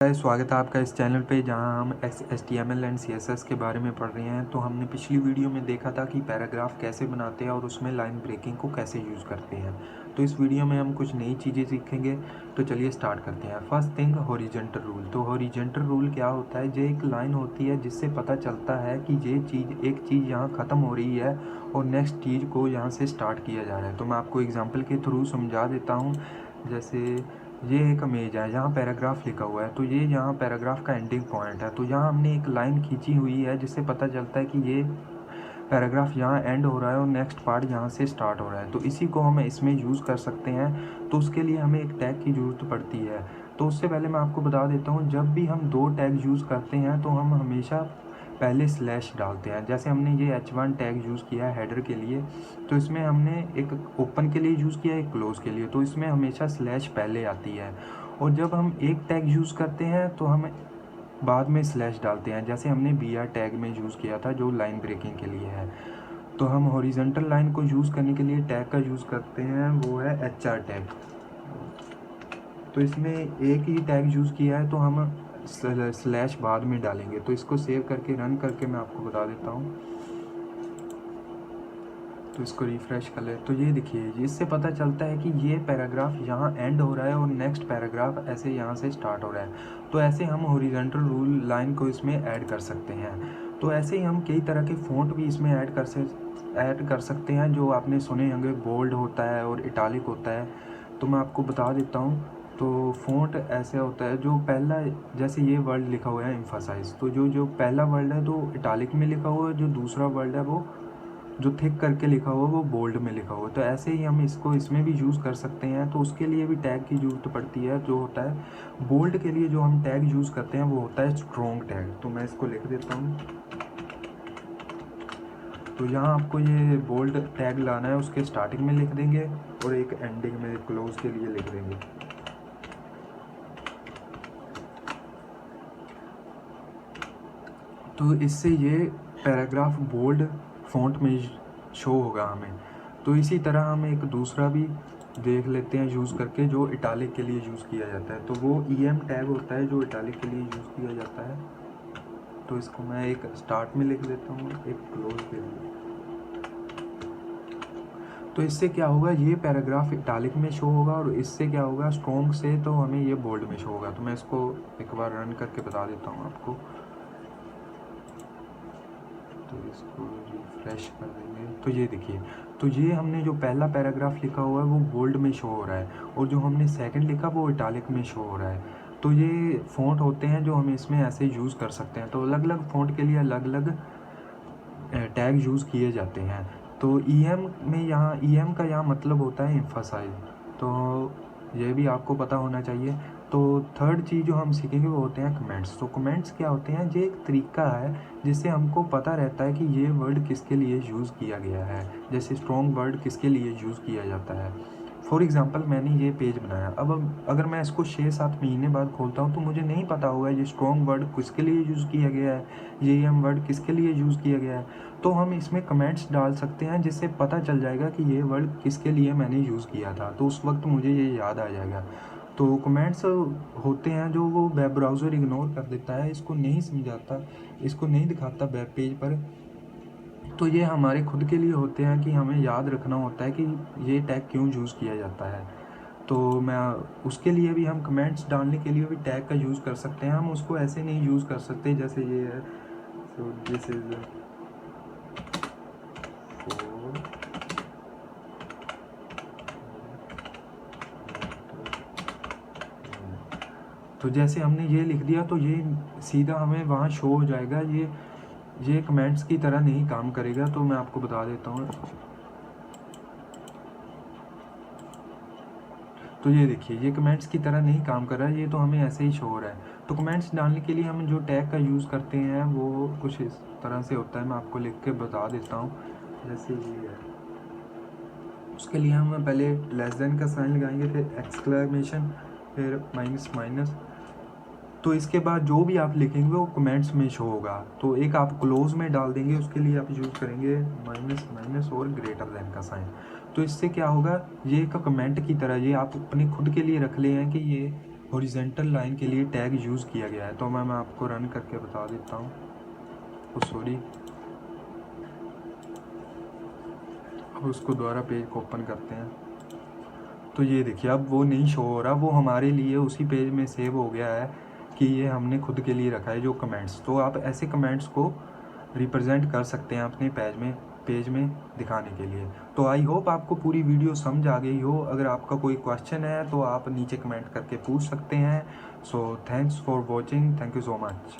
स्वागत है आपका इस चैनल पे जहां हम HTML एंड CSS के बारे में पढ़ रहे हैं। तो हमने पिछली वीडियो में देखा था कि पैराग्राफ कैसे बनाते हैं और उसमें लाइन ब्रेकिंग को कैसे यूज़ करते हैं। तो इस वीडियो में हम कुछ नई चीज़ें सीखेंगे। तो चलिए स्टार्ट करते हैं। First thing, horizontal rule. तो हॉरिजॉन्टल रूल क्या होता है? ये एक लाइन होती है जिससे पता चलता है कि ये चीज़ एक चीज़ यहाँ ख़त्म हो रही है और नेक्स्ट चीज़ को यहाँ से स्टार्ट किया जा रहा है। तो मैं आपको एग्जाम्पल के थ्रू समझा देता हूँ। जैसे ये एक इमेज है, यहाँ पैराग्राफ लिखा हुआ है, तो ये यहाँ पैराग्राफ का एंडिंग पॉइंट है। तो यहाँ हमने एक लाइन खींची हुई है जिससे पता चलता है कि ये पैराग्राफ यहाँ एंड हो रहा है और नेक्स्ट पार्ट यहाँ से स्टार्ट हो रहा है। तो इसी को हम इसमें यूज़ कर सकते हैं। तो उसके लिए हमें एक टैग की ज़रूरत पड़ती है। तो उससे पहले मैं आपको बता देता हूँ, जब भी हम दो टैग यूज़ करते हैं तो हम हमेशा पहले स्लैश डालते हैं। जैसे हमने ये H1 टैग यूज़ किया है हेडर के लिए, तो इसमें हमने एक ओपन के लिए यूज़ किया, एक क्लोज़ के लिए। तो इसमें हमेशा स्लैश पहले आती है। और जब हम एक टैग यूज़ करते हैं तो हम बाद में स्लैश डालते हैं। जैसे हमने BR टैग में यूज़ किया था जो लाइन ब्रेकिंग के लिए है। तो हम हॉरिजॉन्टल लाइन को यूज़ करने के लिए टैग का यूज़ करते हैं, वो है HR टैग। तो इसमें एक ही टैग यूज़ किया है तो हम स्लैश बाद में डालेंगे। तो इसको सेव करके रन करके मैं आपको बता देता हूँ। तो इसको रिफ़्रेश कर ले। तो ये देखिए, इससे पता चलता है कि ये पैराग्राफ यहाँ एंड हो रहा है और नेक्स्ट पैराग्राफ ऐसे यहाँ से स्टार्ट हो रहा है। तो ऐसे हम हॉरिजॉन्टल रूल लाइन को इसमें ऐड कर सकते हैं। तो ऐसे ही हम कई तरह के फ़ॉन्ट भी इसमें ऐड कर सकते हैं, जो आपने सुने होंगे। बोल्ड होता है और इटालिक होता है। तो मैं आपको बता देता हूँ। तो फ़ॉन्ट ऐसे होता है, जो पहला, जैसे ये वर्ड लिखा हुआ है एम्फसाइज, तो जो पहला वर्ड है तो इटालिक में लिखा हुआ है, जो दूसरा वर्ड है वो जो थिक करके लिखा हुआ वो बोल्ड में लिखा हुआ। तो ऐसे ही हम इसको इसमें भी यूज़ कर सकते हैं। तो उसके लिए भी टैग की ज़रूरत पड़ती है। जो होता है बोल्ड के लिए जो हम टैग यूज़ करते हैं वो होता है स्ट्रॉन्ग टैग। तो मैं इसको लिख देता हूँ। तो यहाँ आपको ये बोल्ड टैग लाना है, उसके स्टार्टिंग में लिख देंगे और एक एंडिंग में क्लोज के लिए लिख देंगे। तो इससे ये पैराग्राफ बोल्ड फ़ॉन्ट में शो होगा हमें। तो इसी तरह हम एक दूसरा भी देख लेते हैं यूज़ करके, जो इटालिक के लिए यूज़ किया जाता है। तो वो EM टैग होता है जो इटालिक के लिए यूज़ किया जाता है। तो इसको मैं एक स्टार्ट में लिख देता हूँ, एक क्लोज के लिए। तो इससे क्या होगा, ये पैराग्राफ इटालिक में शो होगा और इससे क्या होगा, स्ट्रॉन्ग से तो हमें ये बोल्ड में शो होगा। तो मैं इसको एक बार रन करके बता देता हूँ आपको। तो इसको रिफ्रेश कर देंगे। तो ये देखिए, तो ये हमने जो पहला पैराग्राफ लिखा हुआ है वो बोल्ड में शो हो रहा है और जो हमने सेकंड लिखा वो इटालिक में शो हो रहा है। तो ये फ़ॉन्ट होते हैं जो हम इसमें ऐसे यूज़ कर सकते हैं। तो अलग अलग फ़ॉन्ट के लिए अलग अलग टैग यूज़ किए जाते हैं। तो EM में, यहाँ EM का यहाँ मतलब होता है एम्फसाइज। तो ये भी आपको पता होना चाहिए। तो थर्ड चीज़ जो हम सीखेंगे वो होते हैं कमेंट्स। तो कमेंट्स क्या होते हैं? ये एक तरीका है जिससे हमको पता रहता है कि ये वर्ड किसके लिए यूज़ किया गया है। जैसे स्ट्रॉन्ग वर्ड किसके लिए यूज़ किया जाता है। फॉर एग्ज़ाम्पल, मैंने ये पेज बनाया। अब अगर मैं इसको 6-7 महीने बाद खोलता हूँ तो मुझे नहीं पता होगा ये स्ट्रॉन्ग वर्ड किसके लिए यूज़ किया गया है, ये EM वर्ड किसके लिए यूज़ किया गया है। तो हम इसमें कमेंट्स डाल सकते हैं जिससे पता चल जाएगा कि ये वर्ड किसके लिए मैंने यूज़ किया था। तो उस वक्त मुझे ये याद आ जाएगा। तो कमेंट्स होते हैं जो वो वेब ब्राउज़र इग्नोर कर देता है, इसको नहीं समझाता, इसको नहीं दिखाता वेब पेज पर। तो ये हमारे खुद के लिए होते हैं कि हमें याद रखना होता है कि ये टैग क्यों यूज़ किया जाता है। तो मैं उसके लिए भी, हम कमेंट्स डालने के लिए भी टैग का यूज़ कर सकते हैं। हम उसको ऐसे नहीं यूज़ कर सकते जैसे ये है। सो दिस इज़ तो जैसे हमने ये लिख दिया तो ये सीधा हमें वहाँ शो हो जाएगा। ये कमेंट्स की तरह नहीं काम करेगा। तो मैं आपको बता देता हूँ। तो ये देखिए, ये कमेंट्स की तरह नहीं काम कर रहा है, ये तो हमें ऐसे ही शो हो रहा है। तो कमेंट्स डालने के लिए हम जो टैग का यूज़ करते हैं वो कुछ इस तरह से होता है। मैं आपको लिख के बता देता हूँ। जैसे ये है, उसके लिए हम पहले लेस देन का साइन लगाएंगे, फिर एक्सक्लेमेशन, फिर माइनस माइनस। तो इसके बाद जो भी आप लिखेंगे वो कमेंट्स में शो होगा। तो एक आप क्लोज में डाल देंगे, उसके लिए आप यूज़ करेंगे माइनस माइनस और ग्रेटर देन का साइन। तो इससे क्या होगा, ये एक कमेंट की तरह, ये आप अपने खुद के लिए रख ले हैं कि ये हॉरिजेंटल लाइन के लिए टैग यूज़ किया गया है। तो मैं आपको रन करके बता देता हूँ। सॉरी, अब उसको दोबारा पेज को ओपन करते हैं। तो ये देखिए अब वो नहीं शो हो रहा, वो हमारे लिए उसी पेज में सेव हो गया है कि ये हमने खुद के लिए रखा है जो कमेंट्स। तो आप ऐसे कमेंट्स को रिप्रेजेंट कर सकते हैं अपने पेज में दिखाने के लिए। तो आई होप आपको पूरी वीडियो समझ आ गई हो। अगर आपका कोई क्वेश्चन है तो आप नीचे कमेंट करके पूछ सकते हैं। So thanks for watching, thank you so much.